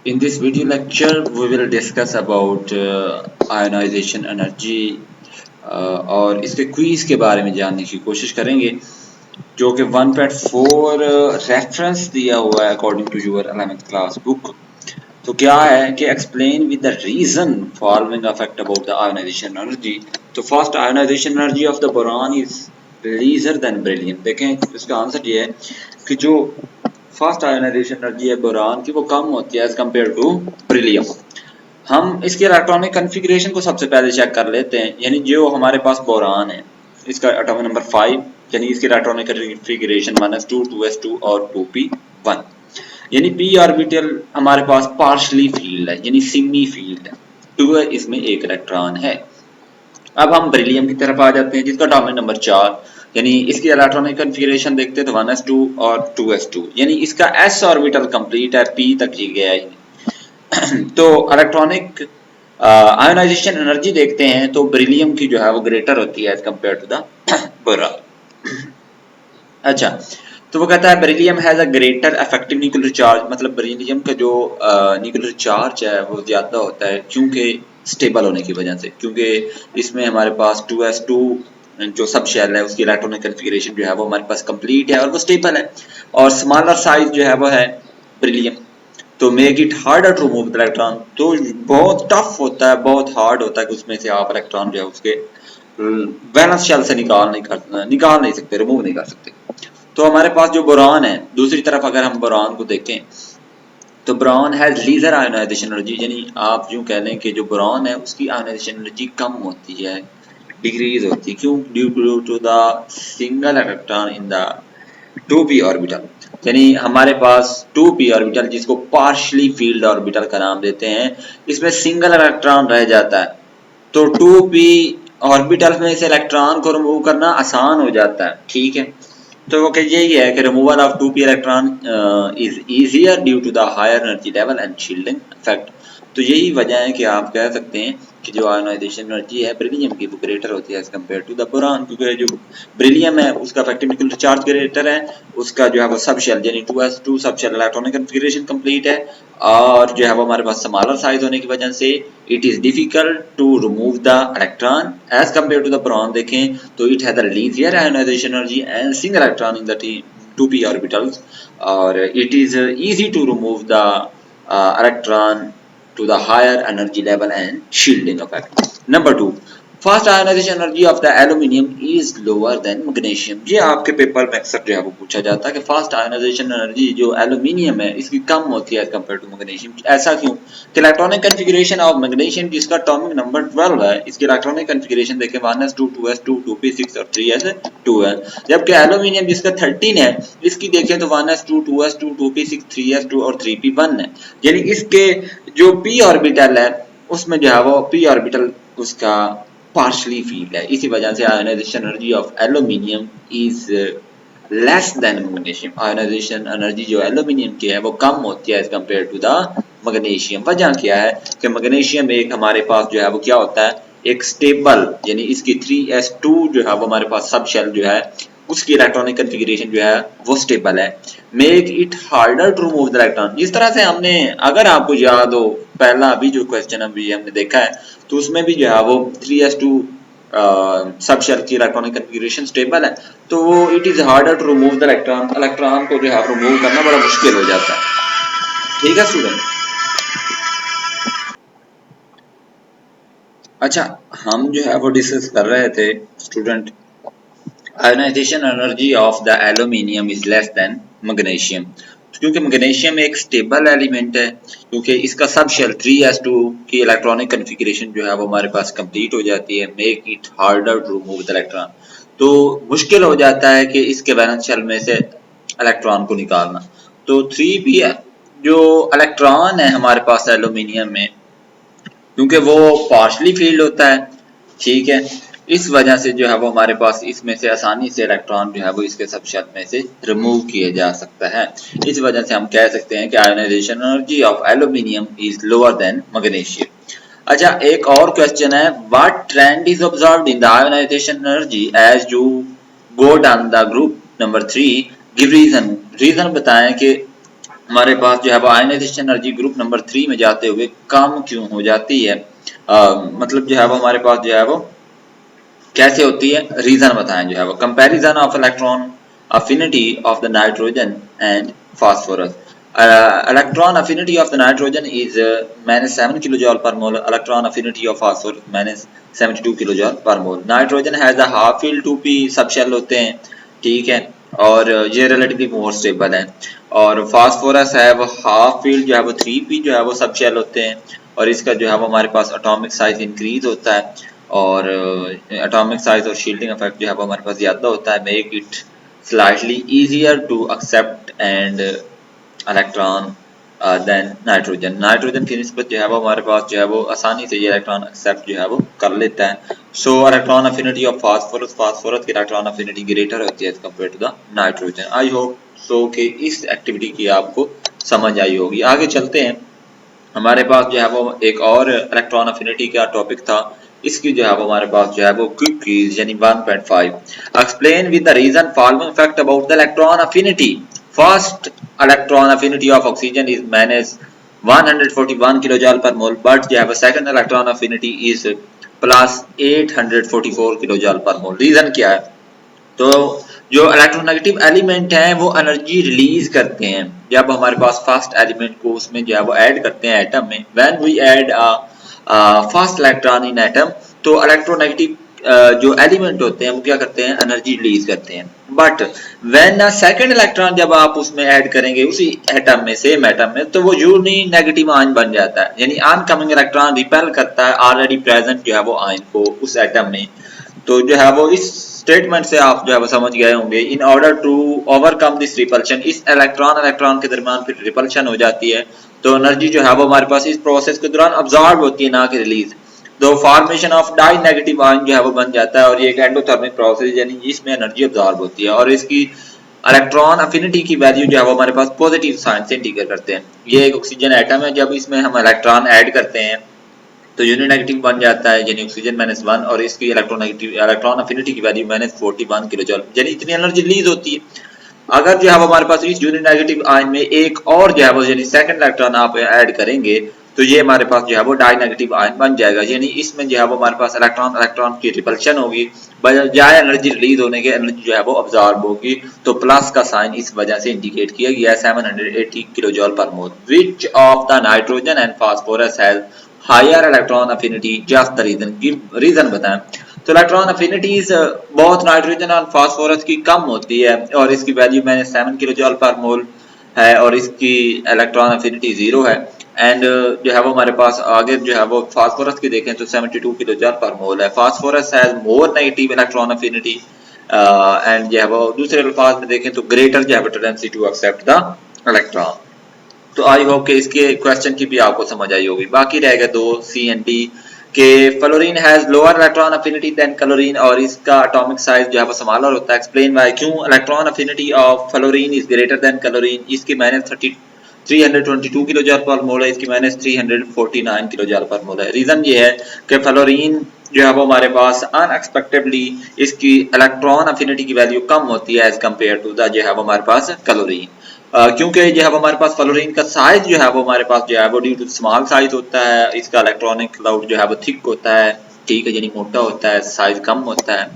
In this video lecture, we will discuss about ionization energy और इसके quiz के बारे में जानने की कोशिश करेंगे जो कि 1.4 रेफरेंस दिया हुआ है according to your 11th class book. तो क्या है कि explain with the reason following affect about the ionisation energy. तो first ionisation energy of the boron is lesser then beryllium. देखें इसका आंसर ये है कि जो फर्स्ट आयोनाइजेशन एनर्जी है बोरॉन की वो कम होती है एज कम्पेयर टू बेरिलियम। हम इसके इलेक्ट्रॉनिक कॉन्फ़िगरेशन को सबसे पहले चेक कर लेते हैं। यानी जो हमारे पास बोरान है इसका एटॉमिक नंबर 5, यानी इसके इलेक्ट्रॉनिक कॉन्फ़िगरेशन 1s2 2s2 और 2p1। यानी p ऑर्बिटल हमारे पास पार्शली फील्ड है, यानी सेमी फील्ड है, 2 है, इसमें एक इलेक्ट्रॉन है। अब हम बेरिलियम की तरफ आ जाते हैं जिसका एटॉमिक नंबर 4, यानी इसकी इलेक्ट्रॉनिक कॉन्फ़िगरेशन देखते हैं तो 1s2 और 2s2, यानी इसका s ऑर्बिटल कंप्लीट है, p तक ही गया है। तो इलेक्ट्रॉनिक आयोनाइजेशन एनर्जी देखते हैं तो बेरिलियम की जो है वो ग्रेटर होती है as compare to the boron. अच्छा, तो वो कहता है beryllium has a greater effective nuclear charge, मतलब बेरिलियम का जो न्यूक्लियर चार्ज है वो ज्यादा होता है क्योंकि स्टेबल होने की वजह से, क्योंकि इसमें हमारे पास 2s2 जो सब शेल है उसकी इलेक्ट्रॉनिक कॉन्फ़िगरेशन जो है वो हमारे पास कंप्लीट है और वो स्टेबल है, और स्मॉलर साइज जो है वो है बेरिलियम। तो make it harder to remove the electron, तो बहुत टफ होता है, बहुत हार्ड होता है कि उसमें से आप इलेक्ट्रॉन जो है उसके वैलेंस शेल से निकाल नहीं सकते, रिमूव नहीं कर सकते। तो हमारे पास जो बोरॉन है, दूसरी तरफ अगर हम बोरॉन को देखें तो boron has lesser ionisation energy, यानी आप यूं कह लें कि जो बोरॉन है उसकी आयोनाइजेशन एनर्जी कम होती है, डिक्रीज होती है। क्यों? Due to the single electron in the 2p orbital, यानी हमारे पास 2p ऑर्बिटल जिसको पार्शली फील्ड ऑर्बिटल का नाम देते हैं, इसमें सिंगल इलेक्ट्रॉन रह जाता है। तो 2p ऑर्बिटल में से इलेक्ट्रॉन को रिमूव करना आसान हो जाता है, ठीक है। तो वो यही है कि removal of 2p electron is easier due to the higher energy level and shielding effect. तो यही वजह है कि आप कह सकते हैं कि जो आयोनाइजेशन एनर्जी है बेरिलियम की वो ग्रेटर होती है as compare to the boron, क्योंकि जो बेरिलियम है उसका इफेक्टिव न्यूक्लियर चार्ज ग्रेटर है, उसका जो है वो सब शेल यानी 2s2 सब शेल इलेक्ट्रॉनिक कॉन्फ़िगरेशन कंप्लीट है, और जो है वो हमारे पास स्मॉलर साइज होने की वजह से it is difficult to remove the electron as compare to the boron. देखें तो it has a linear ionisation energy and single electron in the 2p orbitals, और it is easy to remove the electron to the higher energy level and shielding effect. Number 2, fast ionization energy of the aluminium is lower than magnesium। ये आपके paper में अक्सर जो है वो पूछा जाता है कि फास्ट आयोनाइजेशन एनर्जी जो एल्यूमिनियम है इसकी कम होती है कंपेयर टू मैग्नीशियम। ऐसा क्यों? कि इलेक्ट्रॉनिक कॉन्फ़िगरेशन ऑफ मैग्नीशियम जिसका एटॉमिक नंबर 12 है, इसकी इलेक्ट्रॉनिक कॉन्फ़िगरेशन देखें 1s2 2s2 2p6 और 3s2 है, जबकि एल्यूमिनियम जिसका 13 है इसकी देखें तो 1s2 2s2 2p6 3s2 और 3p1 है। यानी इसके जो p ऑर्बिटल है उसमें जो है वो p ऑर्बिटल उसका पार्शली फील्ड है, इसी वजह से ionisation energy of aluminium is less than magnesium. Ionisation energy जो एल्यूमिनियम की है वो कम होती है as compare to the magnesium. वजह क्या है कि मैग्नीशियम एक हमारे पास जो है वो क्या होता है, एक स्टेबल, यानी इसकी 3s2 जो है वो हमारे पास सब शेल जो है उसकी इलेक्ट्रॉनिक कॉन्फ़िगरेशन जो है वो स्टेबल है। Make it harder to remove the electron, जिस तरह से हमने, अगर आपको याद हो पहला अभी जो क्वेश्चन अभी हमने देखा है तो उसमें भी जो है वो 3s2 सब शेल की इलेक्ट्रॉनिक कॉन्फ़िगरेशन स्टेबल है, तो वो it is harder to remove the electron, electron को जो है रिमूव करना बड़ा मुश्किल हो जाता है। ठीक है स्टूडेंट। अच्छा, हम जो है वो डिस्कस कर रहे थे student, ionization energy of the aluminium is less than magnesium, क्योंकि मैग्नीशियम एक स्टेबल एलिमेंट है, क्योंकि इसका सब शेल 3s2 की इलेक्ट्रॉनिक कॉन्फ़िगरेशन जो है वो हमारे पास कंप्लीट हो जाती है। Make it harder to remove the electron, तो मुश्किल हो जाता है कि इसके वैलेंस शेल में से इलेक्ट्रॉन को निकालना। तो 3p जो इलेक्ट्रॉन है हमारे पास एल्यूमिनियम में, क्योंकि वो पार्शली फील्ड होता है, ठीक है, इस वजह से जो है वो हमारे पास इसमें से आसानी से इलेक्ट्रॉन जो है वो इसके सब शेल में से रिमूव किए जा सकता है। इस वजह से हम कह सकते हैं कि ionization energy of aluminium is lower than magnesium. अच्छा, एक और क्वेश्चन है, what trend is observed in the ionisation energy as you go down the group number 3, give reason. Reason बताएं कि हमारे पास जो है वो आयनाइजेशन एनर्जी ग्रुप नंबर 3 में जाते हुए कम क्यों हो जाती है, मतलब जो है वो हमारे पास जो है वो कैसे होती है, रीजन बताएं। जो है वो comparison of electron affinity of the nitrogen and phosphorus. Electron affinity of the nitrogen is -7 kilo per mole, electron affinity of phosphorus -72 kilo per mole. Nitrogen has a half filled 2p sub shell होते हैं, ठीक है, और ये relatively more stable है। और phosphorus है वो हाफ फील्ड जो है वो 3p जो है वो सब शेल होते हैं, और इसका जो है वो हमारे पास एटॉमिक साइज इंक्रीज होता है, और एटॉमिक साइज और शील्डिंग इफेक्ट जो है वो हमारे पास ज़्यादा होता है, make it slightly easier to accept and electron than nitrogen. Nitrogen की निस्बत जो है वो हमारे पास जो है वो आसानी से ये इलेक्ट्रॉन एक्सेप्ट जो है वो कर लेता है। So electron affinity of phosphorus, phosphorus की इलेक्ट्रॉन अफिनिटी ग्रेटर होती है as compare to the nitrogen. I hope so कि इस एक्टिविटी की आपको समझ आई होगी। आगे चलते हैं, हमारे पास जो है वो एक और इलेक्ट्रॉन अफिनिटी का टॉपिक था, इसकी जो है वो हमारे पास जो है वो क्विक क्विज यानी 1.5 explain with the reason following fact about the electron affinity. First electron affinity of oxygen is -141 kilojoule per mole, but जो है वो second electron affinity is +844 kilojoule per mole. Reason क्या है? तो जो इलेक्ट्रोनेगेटिव एलिमेंट हैं वो एनर्जी रिलीज करते हैं जब हमारे पास फर्स्ट एलिमेंट को उसमें जो है वो ऐड करते हैं एटम में। When we add first electron in atom, तो इलेक्ट्रोनेगेटिव जो एलिमेंट होते हैं वो क्या करते हैं, एनर्जी रिलीज करते हैं। बट व्हेन सेकंड इलेक्ट्रॉन जब आप उसमें ऐड करेंगे उसी एटम में, सेम एटम में, तो वो यूनि नेगेटिव आयन बन जाता है, यानी अनकमिंग इलेक्ट्रॉन रिपेल करता है ऑलरेडी प्रेजेंट जो है वो आयन को उस एटम में। तो जो है वो इस स्टेटमेंट से आप जो है वो समझ गए होंगे, in order to overcome this repulsion, इस इलेक्ट्रॉन इलेक्ट्रॉन के दरमियान फिर रिपल्शन हो जाती है, तो एनर्जी जो है वो हमारे पास इस प्रोसेस के दौरान अब्सॉर्ब होती है, ना कि रिलीज। तो formation of die negative ion जो है वो बन जाता है, और ये एक एंडोथर्मिक प्रोसेस यानी जिसमें एनर्जी अब्सॉर्ब होती है, और इसकी इलेक्ट्रॉन अफिनिटी की वैल्यू जो है वो हमारे पास पॉजिटिव साइन से इंडिकेट करते हैं। ये एक ऑक्सीजन एटम है, जब इसमें हम इलेक्ट्रॉन ऐड करते हैं तो यूनिट नेगेटिव बन जाता है, यानी ऑक्सीजन -1, और इसकी इलेक्ट्रॉन अफिनिटी की वैल्यू -41 किलोजूल, यानी इतनी एनर्जी रिलीज होती है। अगर जो है वो हमारे पास इस यूनिट नेगेटिव आयन में एक और जो है वो यानी सेकंड इलेक्ट्रॉन आप ऐड करेंगे, तो ये हमारे पास जो है वो डाई नेगेटिव आयन बन जाएगा, यानी इसमें जो है वो हमारे पास इलेक्ट्रॉन इलेक्ट्रॉन की रिपल्शन होगी, बजाय एनर्जी रिलीज होने के एनर्जी जो है वो अब्सॉर्ब होगी। तो प्लस का साइन इस वजह से इंडिकेट किया गया है 780 kilojoule per mole. Which of the nitrogen and phosphorus has higher electron affinity, just the reason की रीजन बताएं। तो इलेक्ट्रॉन अफिनिटीज बहुत नाइट्रोजन और फास्फोरस की कम होती है, और इसकी वैल्यू -7 किलोजूल पर मोल है, और इसकी इलेक्ट्रॉन अफिनिटी 0 है। एंड जो है वो हमारे पास आगे जो है वो फास्फोरस की देखें तो 72 किलोजूल पर मोल है। Phosphorus has more negative electron affinity, and जो है वो दूसरे अल्फाज में देखें तो ग्रेटर जो है tendency to accept the electron. तो आई होप कि इसके क्वेश्चन की भी आपको समझ आई होगी। बाकी रहेगा दो सी एंड डी के fluorine has lower electron affinity than chlorine, और इसका एटॉमिक साइज जो है वो स्मॉलर होता है। एक्सप्लेन व्हाई, क्यों electron affinity of fluorine is greater than chlorine. इसकी -322 किलोजूल पर मोल है, इसकी -349 किलोजूल पर मोल है। रीजन ये है कि फ्लोरीन जो है वो हमारे पास अनएक्सपेक्टेडली इसकी इलेक्ट्रॉन अफिनिटी की वैल्यू कम होती है एज कम्पेयर टू द जो है वो हमारे पास क्लोरीन, क्योंकि जो है वो हमारे पास फ्लोरीन का साइज जो है वो हमारे पास जो है वो ड्यू टू स्मॉल साइज होता है, इसका इलेक्ट्रॉनिक क्लाउड जो है वो थिक होता है, ठीक है, यानी मोटा होता है, साइज कम होता है,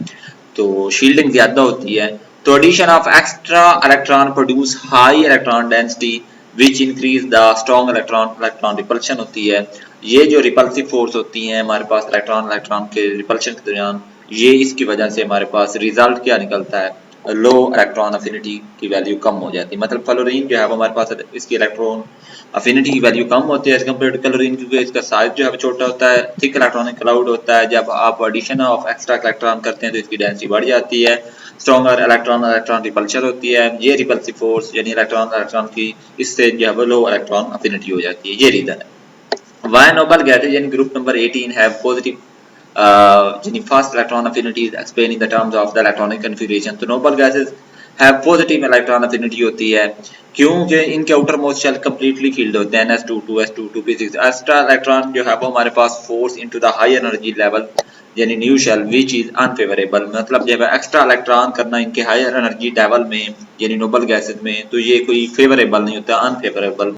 तो शील्डिंग ज्यादा होती है। तो addition of extra electron produce high electron density which increase the strong electron electron repulsion होती है। ये जो रिपल्सिव फोर्स होती है हमारे पास इलेक्ट्रॉन इलेक्ट्रॉन के रिपल्शन के दौरान, ये इसकी वजह से हमारे पास रिजल्ट क्या निकलता है, लो इलेक्ट्रॉन अफिनिटी की वैल्यू कम हो जाती है। मतलब फ्लोरीन जो है वो हमारे पास इसकी इलेक्ट्रॉन अफिनिटी की वैल्यू कम होती है एज कम्पेयर टू क्लोरीन, क्योंकि इसका साइज जो है छोटा होता है, थिक इलेक्ट्रॉनिक क्लाउड होता है। जब आप एडिशन ऑफ एक्स्ट्रा इलेक्ट्रॉन करते हैं तो इसकी डेंसिटी बढ़ जाती है, स्ट्रॉन्गर इलेक्ट्रॉन इलेक्ट्रॉन रिपल्शन होती है, ये रिपल्सिव फोर्स यानी इलेक्ट्रॉन इलेक्ट्रॉन की इससे जो है वो लो इलेक्ट्रॉन अफिनिटी हो जाती है, ये रीजन है। Why noble gases in group number 18 have positive fast electron affinity is explained in the terms of the electronic configuration। तो noble gases have positive electron affinity होती है, क्योंकि इनके outer most shell completely filled होते हैं NS22 S22 P6 extra electron जो है वो हमारे पास force into the high energy level यानी new shell which is unfavourable, मतलब जब एक्स्ट्रा इलेक्ट्रॉन करना इनके हायर एनर्जी लेवल में यानी नोबल गैसेज में तो ये कोई फेवरेबल नहीं होता, अनफेवरेबल